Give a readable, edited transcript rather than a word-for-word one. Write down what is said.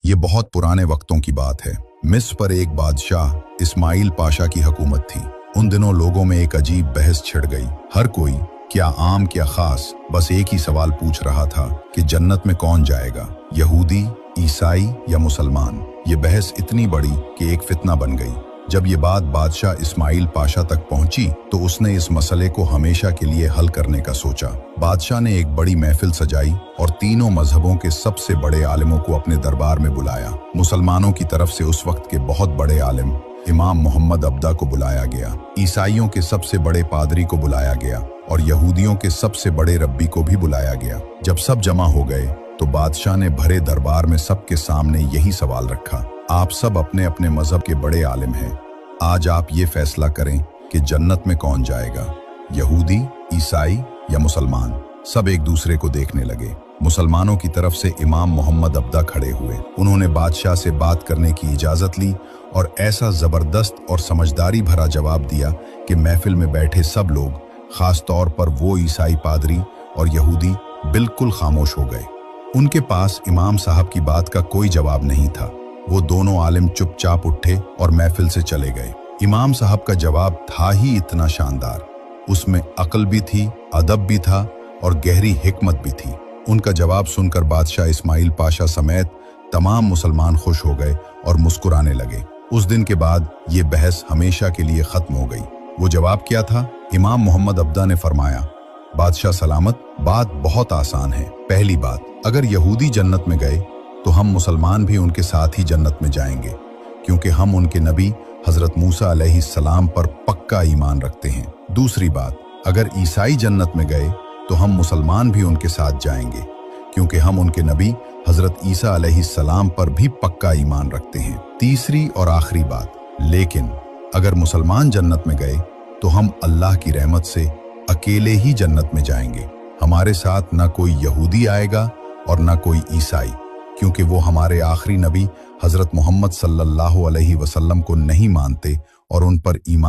ये बहुत पुराने वक्तों की बात है। मिस्र पर एक बादशाह इस्माइल पाशा की हुकूमत थी। उन दिनों लोगों में एक अजीब बहस छिड़ गई। हर कोई, क्या आम क्या खास, बस एक ही सवाल पूछ रहा था कि जन्नत में कौन जाएगा, यहूदी, ईसाई या मुसलमान। ये बहस इतनी बड़ी कि एक फितना बन गई। जब ये बात बादशाह इस्माइल पाशा तक पहुंची तो उसने इस मसले को हमेशा के लिए हल करने का सोचा। बादशाह ने एक बड़ी महफिल सजाई और तीनों मजहबों के सबसे बड़े आलिमों को अपने दरबार में बुलाया। मुसलमानों की तरफ से उस वक्त के बहुत बड़े आलिम इमाम मोहम्मद अब्दा को बुलाया गया, ईसाइयों के सबसे बड़े पादरी को बुलाया गया और यहूदियों के सबसे बड़े रब्बी को भी बुलाया गया। जब सब जमा हो गए तो बादशाह ने भरे दरबार में सबके सामने यही सवाल रखा, आप सब अपने अपने मजहब के बड़े आलिम हैं, आज आप ये फैसला करें कि जन्नत में कौन जाएगा, यहूदी, ईसाई या मुसलमान। सब एक दूसरे को देखने लगे। मुसलमानों की तरफ से इमाम मोहम्मद अब्दा खड़े हुए। उन्होंने बादशाह से बात करने की इजाजत ली और ऐसा जबरदस्त और समझदारी भरा जवाब दिया कि महफिल में बैठे सब लोग, खास तौर पर वो ईसाई पादरी और यहूदी, बिल्कुल खामोश हो गए। उनके पास इमाम साहब की बात का कोई जवाब नहीं था। वो दोनों आलिम चुपचाप उठे और महफिल से चले गए। इमाम साहब का जवाब था ही इतना शानदार, उसमें अक्ल भी थी, अदब भी था और गहरी हिकमत भी थी। उनका जवाब सुनकर बादशाह इस्माइल पाशा समेत तमाम मुसलमान खुश हो गए और मुस्कुराने लगे। उस दिन के बाद ये बहस हमेशा के लिए खत्म हो गई। वो जवाब क्या था? इमाम मोहम्मद अब्दा ने फरमाया, बादशाह सलामत, बात बहुत आसान है। पहली बात, अगर यहूदी जन्नत में गए तो हम मुसलमान भी उनके साथ ही जन्नत में जाएंगे, क्योंकि हम उनके नबी हजरत मूसा अलैहिस्सलाम पर पक्का ईमान रखते हैं। दूसरी बात, अगर ईसाई जन्नत में गए तो हम मुसलमान भी उनके साथ जाएंगे, क्योंकि हम उनके नबी हजरत ईसा अलैहिस्सलाम पर भी पक्का ईमान रखते हैं। तीसरी और आखिरी बात, लेकिन अगर मुसलमान जन्नत में गए तो हम अल्लाह की रहमत से अकेले ही जन्नत में जाएंगे। हमारे साथ ना कोई यहूदी आएगा और ना कोई ईसाई, क्योंकि वो हमारे आखिरी नबी हजरत मोहम्मद सल्लल्लाहु अलैहि वसल्लम को नहीं मानते और उन पर ईमान